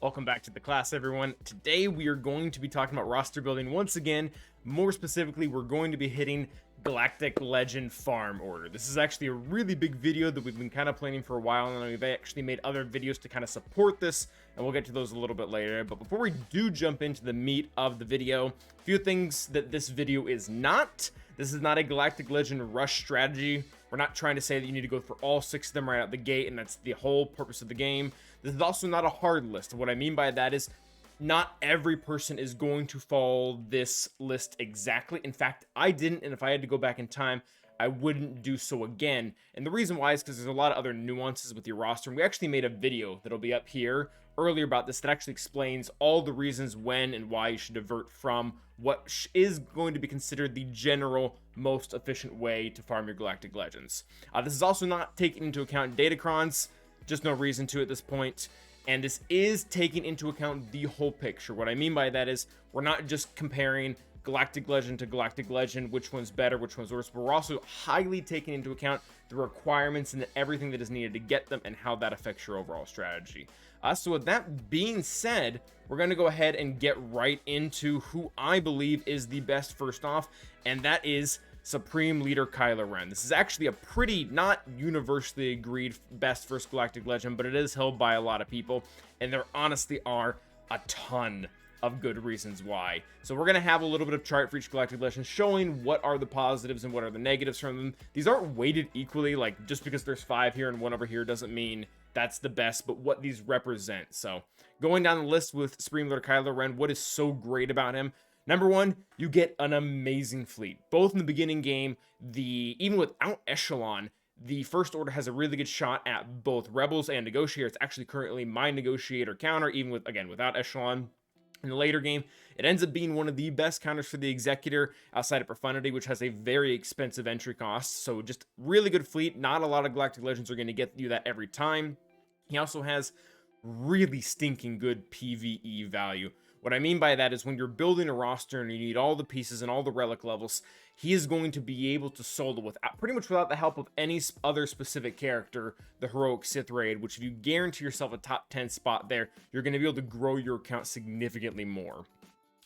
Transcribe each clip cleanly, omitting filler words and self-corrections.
Welcome back to the class, everyone. Today we are going to be talking about roster building once again. More specifically, we're going to be hitting Galactic Legend farm order. This is actually a really big video that we've been kind of planning for a while, and we've actually made other videos to kind of support this, and we'll get to those a little bit later. But before we do jump into the meat of the video, a few things that this video is not. This is not a Galactic Legend rush strategy. We're not trying to say that you need to go for all 6 of them right out the gate, and that's the whole purpose of the game. This is also not a hard list. What I mean by that is not every person is going to follow this list exactly. In fact, I didn't, and if I had to go back in time, I wouldn't do so again. And the reason why is because there's a lot of other nuances with your roster, and we actually made a video that'll be up here earlier about this that actually explains all the reasons when and why you should divert from what is going to be considered the general most efficient way to farm your Galactic Legends. This is also not taking into account datacrons, just no reason to at this point. And this is taking into account the whole picture. What I mean by that is we're not just comparing Galactic Legend to Galactic Legend, which one's better, which one's worse, but we're also highly taking into account the requirements and everything that is needed to get them and how that affects your overall strategy. So with that being said, we're going to go ahead and get right into who I believe is the best first off, and that is Supreme Leader Kylo Ren. This is actually a pretty not universally agreed best first Galactic Legend, but it is held by a lot of people, and there honestly are a ton of good reasons why. So we're going to have a little bit of chart for each Galactic Legend showing what are the positives and what are the negatives from them. These aren't weighted equally, like just because there's 5 here and 1 over here doesn't mean that's the best, but what these represent. So going down the list with Supreme Leader Kylo Ren, what is so great about him? Number 1, you get an amazing fleet. Both in the beginning game, even without Echelon, the First Order has a really good shot at both Rebels and Negotiator. It's actually currently my Negotiator counter, even without Echelon. In the later game, it ends up being one of the best counters for the Executor outside of Profundity, which has a very expensive entry cost. So just really good fleet. Not a lot of Galactic Legends are going to get you that every time. He also has really stinking good PvE value. What I mean by that is when you're building a roster and you need all the pieces and all the relic levels, he is going to be able to solo pretty much without the help of any other specific character, the Heroic Sith Raid, which if you guarantee yourself a top 10 spot there, you're going to be able to grow your account significantly more.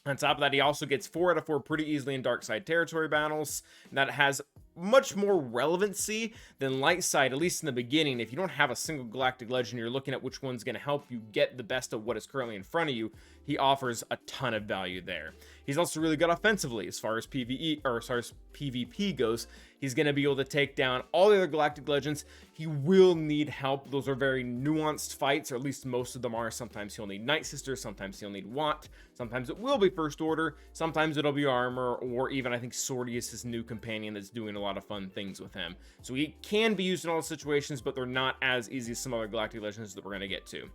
On top of that, he also gets 4 out of 4 pretty easily in Dark Side territory battles. That has much more relevancy than light side, at least in the beginning. If you don't have a single Galactic Legend, you're looking at which one's going to help you get the best of what is currently in front of you. He offers a ton of value there. He's also really good offensively as far as PvP goes. He's going to be able to take down all the other Galactic Legends. He will need help. Those are very nuanced fights, or at least most of them are. Sometimes he'll need Night Sister, sometimes he'll need Watt, sometimes it will be First Order, sometimes it'll be Armor, or even I think Swordy is his new companion that's doing a lot of fun things with him. So he can be used in all situations, but they're not as easy as some other Galactic Legends that we're going to get to.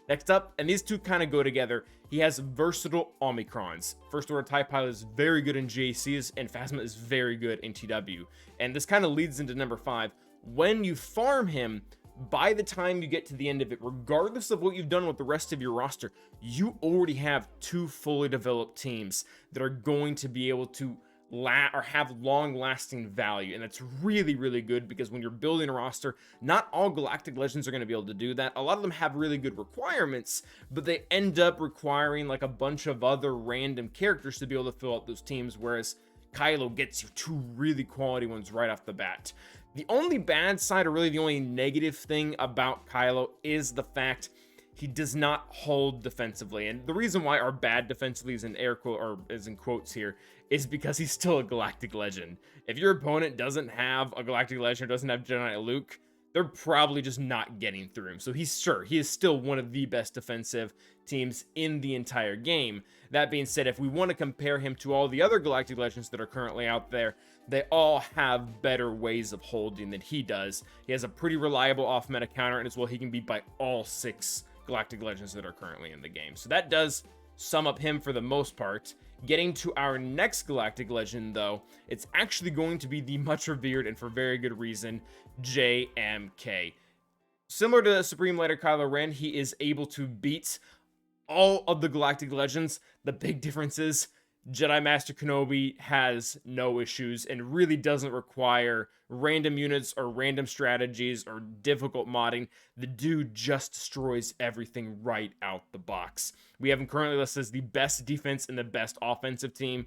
Next up, and these two kind of go together, he has versatile Omicrons. First Order TIE Pilot is very good in JCs, and Phasma is very good in TW. And this kind of leads into number 5. When you farm him, by the time you get to the end of it, regardless of what you've done with the rest of your roster, you already have 2 fully developed teams that are going to be able to have long-lasting value, and that's really, really good because when you're building a roster, not all Galactic Legends are going to be able to do that. A lot of them have really good requirements, but they end up requiring like a bunch of other random characters to be able to fill out those teams, whereas Kylo gets you 2 really quality ones right off the bat. The only bad side, or really the only negative thing about Kylo, is the fact he does not hold defensively. And the reason why our bad defensively is in is in quotes here is because he's still a Galactic Legend. If your opponent doesn't have a Galactic Legend or doesn't have Jedi Luke, they're probably just not getting through him. So he is still one of the best defensive teams in the entire game. That being said, if we want to compare him to all the other Galactic Legends that are currently out there, they all have better ways of holding than he does. He has a pretty reliable off-meta counter, and as well, he can beat by all 6 Galactic Legends that are currently in the game. So that does sum up him for the most part. Getting to our next Galactic Legend, though, it's actually going to be the much revered, and for very good reason, JMK. Similar to Supreme Leader Kylo Ren, he is able to beat all of the Galactic Legends. The big difference is Jedi Master Kenobi has no issues and really doesn't require random units or random strategies or difficult modding. The dude just destroys everything right out the box. We have him currently listed as the best defense and the best offensive team.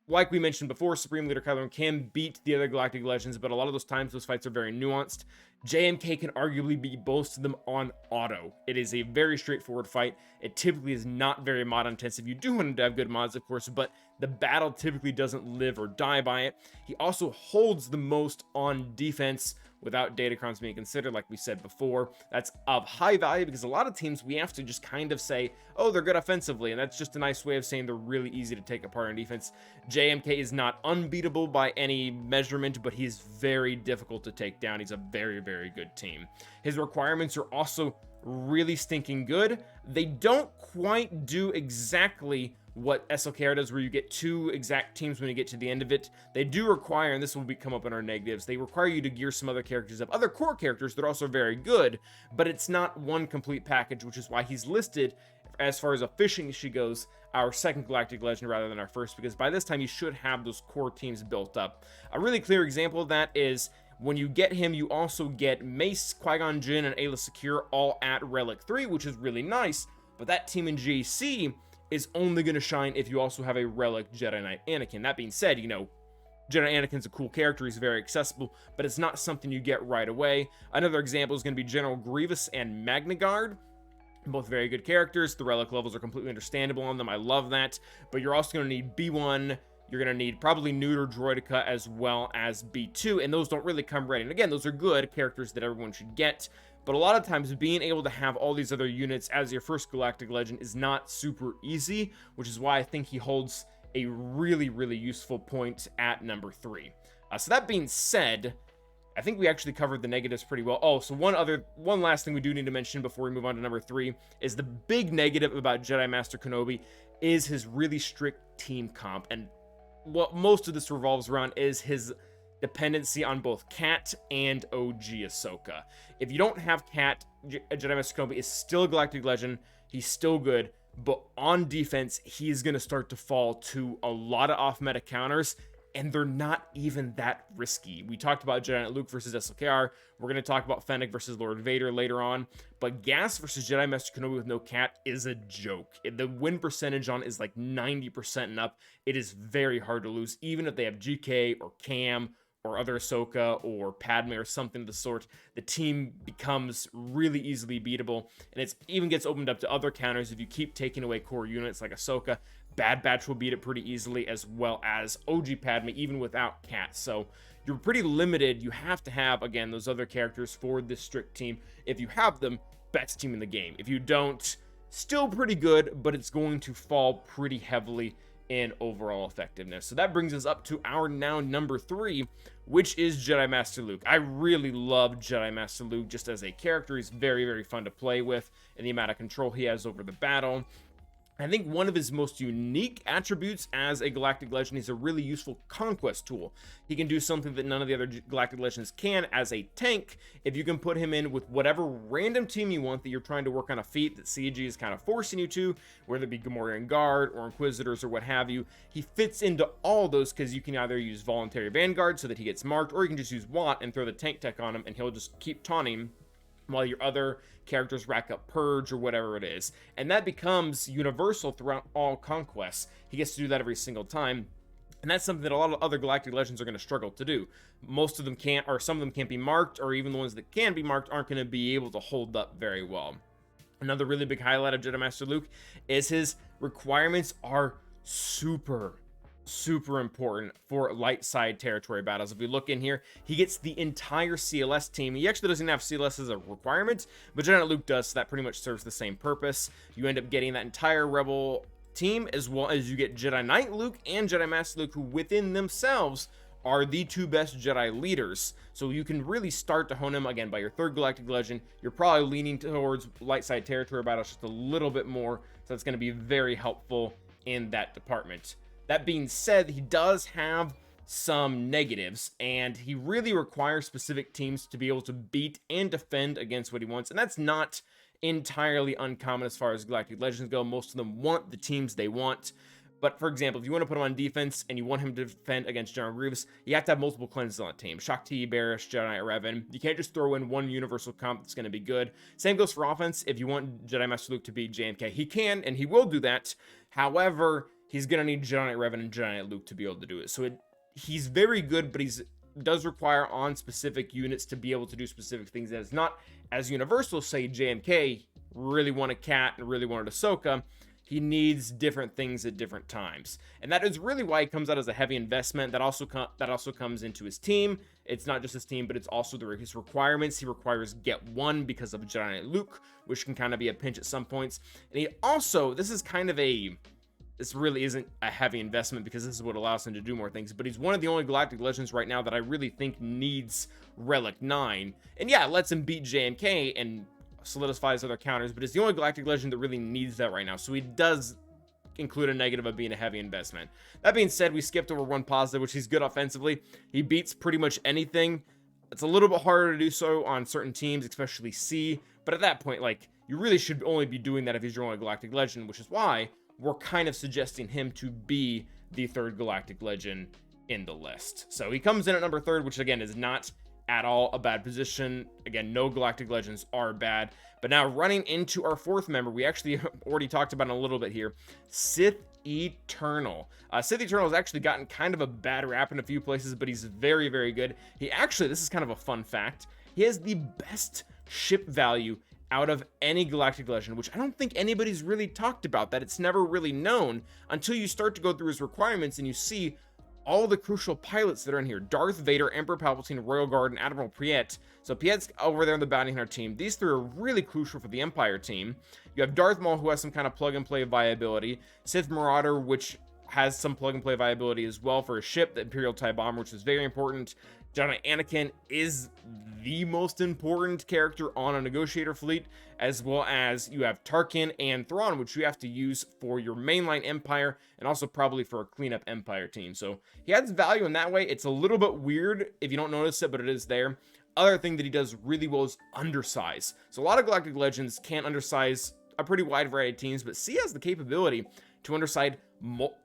Like we mentioned before, Supreme Leader Kylo can beat the other Galactic Legends, but a lot of those times those fights are very nuanced. JMK can arguably beat most of them on auto. It is a very straightforward fight. It typically is not very mod intensive. You do want to have good mods, of course, but the battle typically doesn't live or die by it. He also holds the most on defense without datacrons being considered, like we said before. That's of high value because a lot of teams we have to just kind of say, oh, they're good offensively, and that's just a nice way of saying they're really easy to take apart on defense. JMK is not unbeatable by any measurement, but he's very difficult to take down. He's a very, very good team. His requirements are also really stinking good. They don't quite do exactly what SLKR does, where you get two exact teams when you get to the end of it. They do require, and this will come up in our negatives, they require you to gear some other characters up, other core characters that are also very good, but it's not one complete package, which is why he's listed, as far as efficiency goes, our second Galactic Legend rather than our first, because by this time you should have those core teams built up. A really clear example of that is when you get him, you also get Mace, Qui-Gon Jinn, and Aayla Secure all at Relic 3, which is really nice, but that team in GC is only going to shine if you also have a Relic Jedi Knight Anakin. That being said, you know, Jedi Anakin's a cool character, he's very accessible, but it's not something you get right away. Another example is going to be General Grievous and Magna Guard. Both very good characters. The Relic levels are completely understandable on them. I love that. But you're also going to need B1. You're going to need probably Neuter Droideka as well as B2, and those don't really come ready. And again, those are good characters that everyone should get. But a lot of times, being able to have all these other units as your first Galactic Legend is not super easy, which is why I think he holds a really, really useful point at number 3. So that being said, I think we actually covered the negatives pretty well. Oh, so one last thing we do need to mention before we move on to number 3 is the big negative about Jedi Master Kenobi is his really strict team comp. And what most of this revolves around is his dependency on both Cat and OG Ahsoka. If you don't have Cat, Jedi Master Kenobi is still a Galactic Legend. He's still good, but on defense, he's going to start to fall to a lot of off-meta counters, and they're not even that risky. We talked about Jedi Knight Luke versus SLKR. We're going to talk about Fennec versus Lord Vader later on, but Gas versus Jedi Master Kenobi with no Cat is a joke. The win percentage on is like 90% and up. It is very hard to lose, even if they have GK or Cam or other Ahsoka or Padme or something of the sort. The team becomes really easily beatable, and it even gets opened up to other counters if you keep taking away core units like Ahsoka. Bad Batch will beat it pretty easily, as well as OG Padme, even without Cat. So you're pretty limited. You have to have, again, those other characters for this strict team. If you have them, best team in the game. If you don't, still pretty good, but it's going to fall pretty heavily in overall effectiveness. So that brings us up to our now number 3, which is Jedi Master Luke. I really love Jedi Master Luke just as a character. He's very, very fun to play with, and the amount of control he has over the battle. I think one of his most unique attributes as a Galactic Legend is a really useful conquest tool. He can do something that none of the other Galactic Legends can as a tank. If you can put him in with whatever random team you want that you're trying to work on a feat that CG is kind of forcing you to, whether it be Gamorrean Guard or Inquisitors or what have you, he fits into all those because you can either use Voluntary Vanguard so that he gets marked, or you can just use Watt and throw the tank tech on him and he'll just keep taunting while your other characters rack up Purge or whatever it is. And that becomes universal throughout all conquests. He gets to do that every single time. And that's something that a lot of other Galactic Legends are going to struggle to do. Most of them can't, or some of them can't be marked, or even the ones that can be marked aren't going to be able to hold up very well. Another really big highlight of Jedi Master Luke is his requirements are super important for light side territory battles. If we look in here, he gets the entire CLS team. He actually doesn't have CLS as a requirement, but Jedi Knight Luke does, so that pretty much serves the same purpose. You end up getting that entire Rebel team, as well as you get Jedi Knight Luke and Jedi Master Luke, who within themselves are the two best Jedi leaders. So you can really start to hone him again by your third Galactic Legend. You're probably leaning towards light side territory battles just a little bit more, so it's going to be very helpful in that department. That being said, he does have some negatives, and he really requires specific teams to be able to beat and defend against what he wants, and that's not entirely uncommon as far as Galactic Legends go. Most of them want the teams they want, But for example, if you want to put him on defense and you want him to defend against General Grievous, you have to have multiple cleanses on the team. Shakti, Barish, Jedi, Revan. You can't just throw in one universal comp that's going to be good. Same goes for offense. If you want Jedi Master Luke to beat JMK, he can, and he will do that. However, he's going to need Jedi Revan and Jedi Luke to be able to do it. So he's very good, but does require on specific units to be able to do specific things. That is not as universal. Say JMK really want a Cat and really wanted Ahsoka. He needs different things at different times, and that is really why he comes out as a heavy investment. That also comes into his team. It's not just his team, but it's also his requirements. He requires get one because of Jedi Knight Luke, which can kind of be a pinch at some points. And he also, this really isn't a heavy investment because this is what allows him to do more things, but he's one of the only Galactic Legends right now that I really think needs Relic 9. And yeah, it lets him beat JMK and solidifies other counters, but it's the only Galactic Legend that really needs that right now. So he does include a negative of being a heavy investment. That being said, we skipped over one positive, which he's good offensively. He beats pretty much anything. It's a little bit harder to do so on certain teams, especially C, but at that point, like, you really should only be doing that if he's your only Galactic Legend, which is why we're kind of suggesting him to be the third Galactic Legend in the list. So he comes in at number 3, which again is not at all a bad position. Again, no Galactic Legends are bad. But now running into our 4th member, we actually already talked about it a little bit here, Sith Eternal. Sith Eternal has actually gotten kind of a bad rap in a few places, but he's very, very good. He actually, this is kind of a fun fact, he has the best ship value out of any Galactic Legend, which I don't think anybody's really talked about. That it's never really known until you start to go through his requirements and you see all the crucial pilots that are in here: Darth Vader, Emperor Palpatine, Royal Guard, and Admiral Piet. So Piet's over there in the bounty hunter team. These 3 are really crucial for the Empire team. You have Darth Maul, who has some kind of plug and play viability. Sith Marauder, which has some plug and play viability as well for a ship, the Imperial TIE Bomber, which is very important. Jedi Anakin is the most important character on a negotiator fleet, as well as you have Tarkin and Thrawn, which you have to use for your mainline Empire and also probably for a cleanup Empire team. So he adds value in that way. It's a little bit weird if you don't notice it, but it is there. Other thing that he does really well is undersize. So a lot of Galactic Legends can't undersize a pretty wide variety of teams, but C has the capability to undersize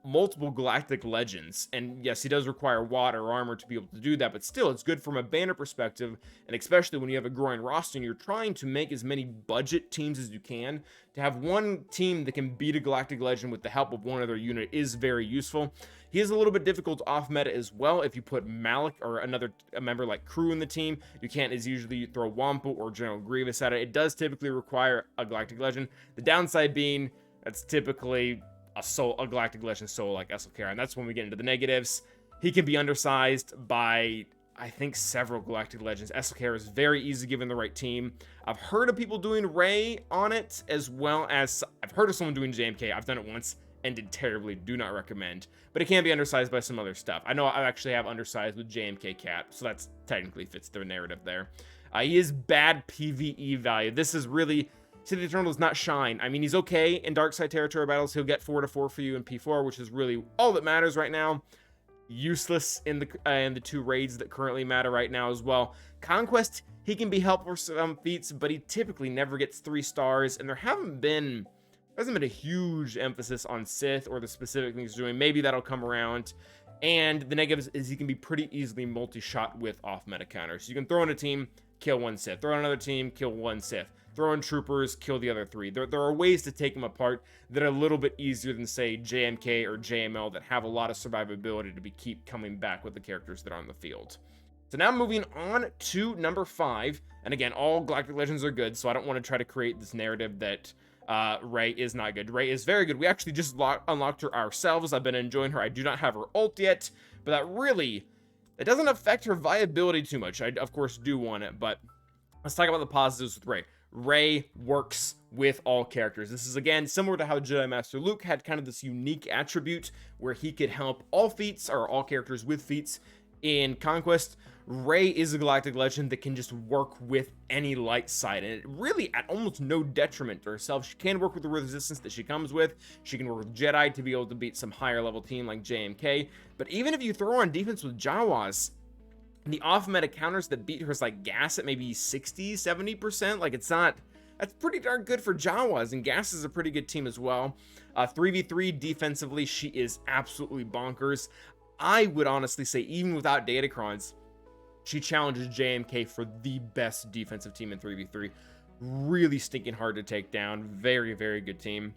multiple Galactic Legends. And yes, he does require water or armor to be able to do that, but still, it's good from a banner perspective, and especially when you have a growing roster and you're trying to make as many budget teams as you can. To have one team that can beat a Galactic Legend with the help of one other unit is very useful. He is a little bit difficult off meta as well. If you put Malik or a member like Crew in the team, you can't as usually throw Wampu or General Grievous at it. It does typically require a Galactic Legend. The downside being that's typically a Galactic Legend solo like Esselkara, and that's when we get into the negatives. He can be undersized by, I think, several Galactic Legends. Esselkara is very easy given the right team. I've heard of people doing Rey on it, as well as I've heard of someone doing JMK. I've done it once and did terribly. Do not recommend. But it can be undersized by some other stuff. I know I actually have undersized with JMK Cat, so that's technically fits the narrative there. He is bad PvE value. This is really... Sith Eternal does not shine. I mean, he's okay in dark side territory battles. He'll get 4-4 for you in P4, which is really all that matters right now. Useless in the 2 raids that currently matter right now as well. Conquest, he can be helpful for some feats, but he typically never gets 3 stars, and there hasn't been a huge emphasis on Sith or the specific things he's doing. Maybe that'll come around. And the negatives is he can be pretty easily multi-shot with off-meta counters. So you can throw in a team, kill 1 Sith. Throw in another team, kill 1 Sith. Throw in troopers, kill the other 3. There are ways to take them apart that are a little bit easier than, say, JMK or JML that have a lot of survivability to keep coming back with the characters that are on the field. So now moving on to number 5. And again, all Galactic Legends are good, so I don't want to try to create this narrative that Rey is not good. Rey is very good. We actually just unlocked her ourselves. I've been enjoying her. I do not have her ult yet, but it doesn't affect her viability too much. I, of course, do want it, but let's talk about the positives with Rey. Rey works with all characters. This is, again, similar to how Jedi Master Luke had kind of this unique attribute where he could help all feats, or all characters with feats, in Conquest. Rey is a Galactic Legend that can just work with any light side, and it really at almost no detriment to herself. She can work with the resistance that she comes with. She can work with Jedi to be able to beat some higher level team like JMK. But even if you throw on defense with Jawas, the off-meta counters that beat her is like gas at maybe 60-70%. Like, it's not that's pretty darn good for Jawas, and Gas is a pretty good team as well. 3v3 defensively, she is absolutely bonkers. I would honestly say, even without Datacrons, she challenges JMK for the best defensive team in 3v3. Really stinking hard to take down. Very, very good team.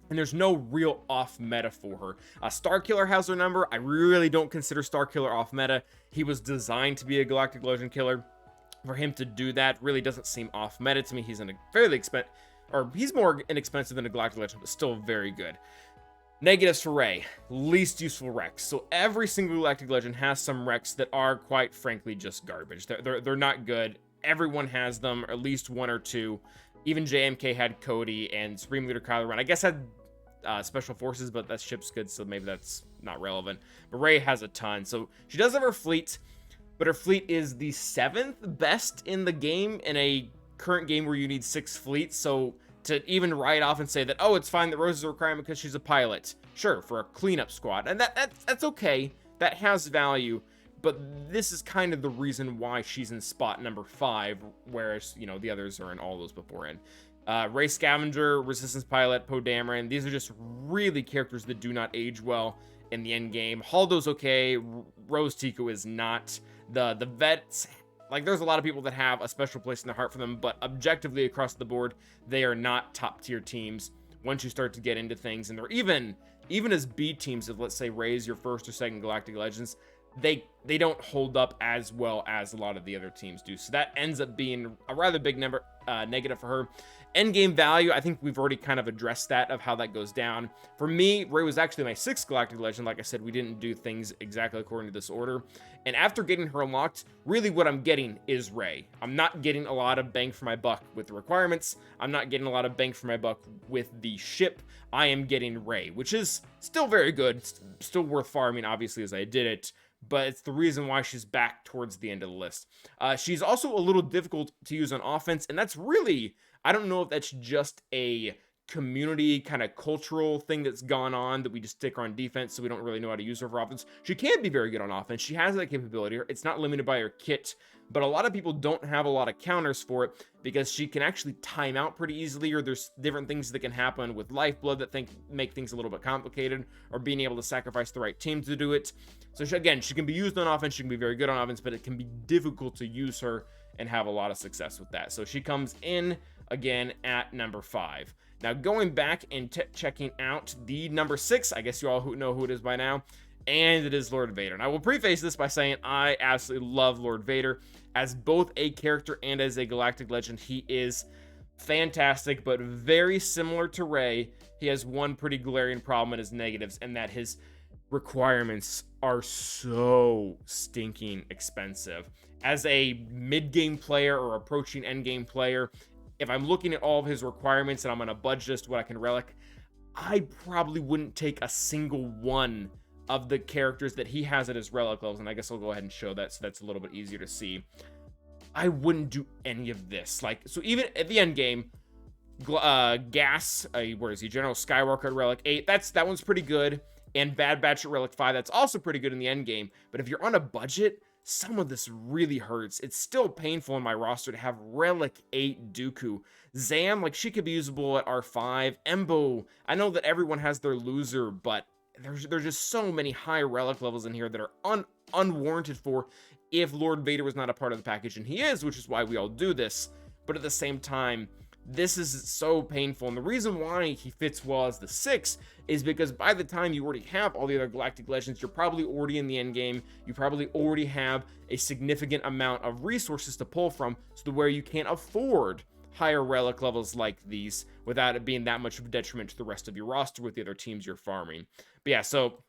And there's no real off meta for her. Starkiller has her number. I really don't consider Starkiller off meta. He was designed to be a Galactic Legend killer. For him to do that really doesn't seem off meta to me. He's in a fairly expensive, or he's more inexpensive than a Galactic Legend, but still very good. Negatives for Rey, least useful Rex. So every single Galactic Legend has some Rex that are quite frankly just garbage. They're not good. Everyone has them, or at least one or two. Even JMK had Cody, and Supreme Leader Kylo Ren, I guess, had Special Forces, but that ship's good, so maybe that's not relevant. But Rey has a ton. So she does have her fleet, but her fleet is the 7th best in the game in a current game where you need 6 fleets. So to even write off and say that, oh, it's fine that Rose is a requirement because she's a pilot. Sure, for a cleanup squad. And that's okay. That has value. But this is kind of the reason why she's in spot number 5, whereas, you know, the others are in all those beforehand. Rey Scavenger, Resistance Pilot, Poe Dameron, these are just really characters that do not age well in the end game. Haldo's okay. Rose Tico is not. The vets, like, there's a lot of people that have a special place in their heart for them, but objectively across the board, they are not top tier teams once you start to get into things. And they're even as B teams, if let's say Rey's your first or second Galactic Legends, they don't hold up as well as a lot of the other teams do. So that ends up being a rather big number, negative for her. Endgame value, I think we've already kind of addressed that, of how that goes down. For me, Rey was actually my 6th Galactic Legend. Like I said, we didn't do things exactly according to this order. And after getting her unlocked, really what I'm getting is Rey. I'm not getting a lot of bang for my buck with the requirements. I'm not getting a lot of bang for my buck with the ship. I am getting Rey, which is still very good. Still worth farming, obviously, as I did it. But it's the reason why she's back towards the end of the list. She's also a little difficult to use on offense, and that's really, I don't know if that's just a community kind of cultural thing that's gone on, that we just stick her on defense so we don't really know how to use her for offense. She can be very good on offense. She has that capability. It's not limited by her kit, but a lot of people don't have a lot of counters for it because she can actually time out pretty easily, or there's different things that can happen with Lifeblood that make things a little bit complicated, or being able to sacrifice the right team to do it. So she can be used on offense. She can be very good on offense, but it can be difficult to use her and have a lot of success with that. So she comes in again at number 5. Now, going back and checking out the number 6, I guess you all know who it is by now, and it is Lord Vader. And I will preface this by saying I absolutely love Lord Vader as both a character and as a Galactic Legend. He is fantastic, but very similar to Rey. He has one pretty glaring problem in his negatives, and that his requirements are so stinking expensive. As a mid-game player or approaching end-game player, if I'm looking at all of his requirements and I'm on a budget as to what I can relic, I probably wouldn't take a single one of the characters that he has at his relic levels. And I guess I'll go ahead and show that so that's a little bit easier to see. I wouldn't do any of this. Like, so even at the end game, Gas, where is he? General Skywalker at relic 8. That one's pretty good. And Bad Batch at relic 5. That's also pretty good in the end game. But if you're on a budget, some of this really hurts. It's still painful in my roster to have relic 8 Dooku. Zam, like, she could be usable at R5. Embo, I know that everyone has their loser, but there's just so many high relic levels in here that are unwarranted for if Lord Vader was not a part of the package, and he is, which is why we all do this. But at the same time, this is so painful, and the reason why he fits well as the 6 is because by the time you already have all the other Galactic Legends, you're probably already in the end game. You probably already have a significant amount of resources to pull from, so to where you can't afford higher relic levels like these without it being that much of a detriment to the rest of your roster with the other teams you're farming. But yeah, so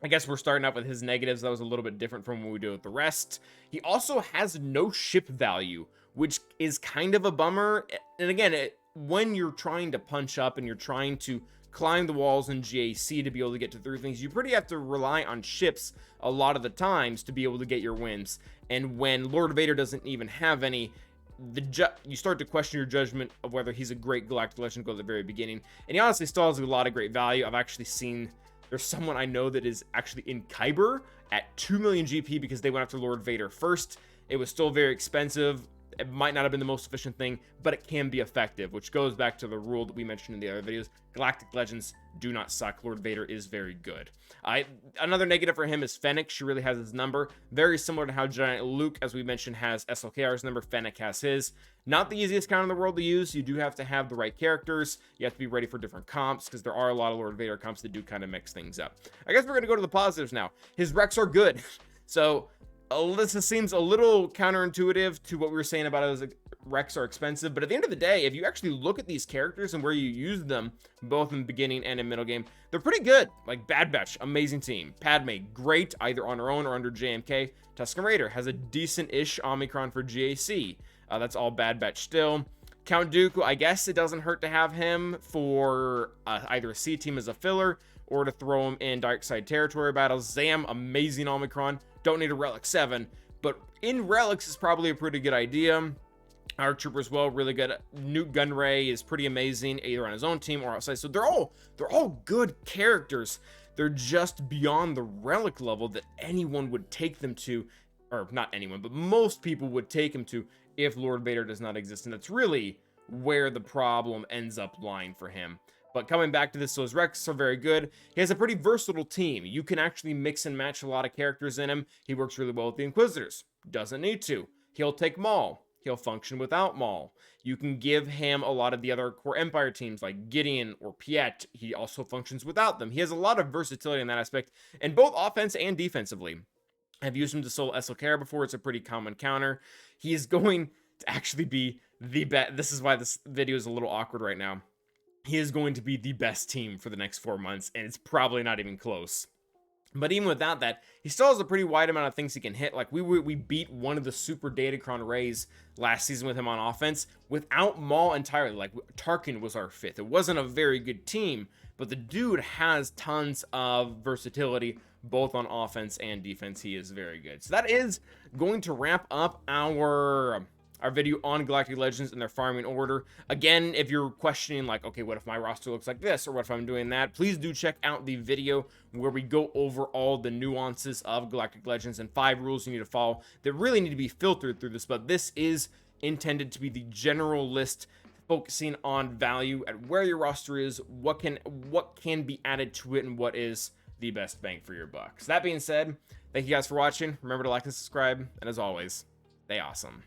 I guess we're starting out with his negatives. That was a little bit different from what we do with the rest. He also has no ship value, which is kind of a bummer. And again, when you're trying to punch up and you're trying to climb the walls in GAC to be able to get through things, you pretty have to rely on ships a lot of the times to be able to get your wins. And when Lord Vader doesn't even have any, you start to question your judgment of whether he's a great Galactic Legend go at the very beginning. And he honestly still has a lot of great value. I've actually seen, there's someone I know that is actually in Kyber at 2 million GP because they went after Lord Vader first. It was still very expensive. It might not have been the most efficient thing, but it can be effective, which goes back to the rule that we mentioned in the other videos. Galactic Legends do not suck. Lord Vader is very good. Another negative for him is Fennec. She really has his number. Very similar to how Giant Luke, as we mentioned, has SLKR's number. Fennec has his. Not the easiest count in the world to use. You do have to have the right characters. You have to be ready for different comps, because there are a lot of Lord Vader comps that do kind of mix things up. I guess we're going to go to the positives now. His Rex are good. So this seems a little counterintuitive to what we were saying about his Rex are expensive, but at the end of the day, if you actually look at these characters and where you use them, both in the beginning and in middle game, they're pretty good. Like Bad Batch, amazing team. Padme, great, either on her own or under JMK. Tusken Raider has a decent-ish Omicron for GAC. That's all Bad Batch still. Count Dooku, I guess it doesn't hurt to have him for either a C team as a filler or to throw him in dark side territory battles. Zam, amazing Omicron. Don't need a Relic 7, but in Relics is probably a pretty good idea. Our Trooper as well, really good. Newt Gunray is pretty amazing, either on his own team or outside. So they're all good characters. They're just beyond the Relic level that anyone would take them to, or not anyone, but most people would take him to if Lord Vader does not exist. And that's really where the problem ends up lying for him. But coming back to this, so his Rex are very good. He has a pretty versatile team. You can actually mix and match a lot of characters in him. He works really well with the Inquisitors. Doesn't need to. He'll take Maul. He'll function without Maul. You can give him a lot of the other core Empire teams like Gideon or Piet. He also functions without them. He has a lot of versatility in that aspect, and both offense and defensively. I've used him to solo SLKR before. It's a pretty common counter. He is going to actually be the best. This is why this video is a little awkward right now. He is going to be the best team for the next 4 months, and it's probably not even close. But even without that, he still has a pretty wide amount of things he can hit. Like, we beat one of the super Datacron Rays last season with him on offense without Maul entirely. Like, Tarkin was our 5th. It wasn't a very good team, but the dude has tons of versatility, both on offense and defense. He is very good. So that is going to wrap up our video on Galactic Legends and their farming order. Again, if you're questioning like, okay, what if my roster looks like this, or what if I'm doing that, please do check out the video where we go over all the nuances of Galactic Legends and 5 rules you need to follow that really need to be filtered through this. But this is intended to be the general list, focusing on value at where your roster is, what can be added to it, and what is the best bang for your buck. So that being said, thank you guys for watching. Remember to like and subscribe, and as always, stay awesome.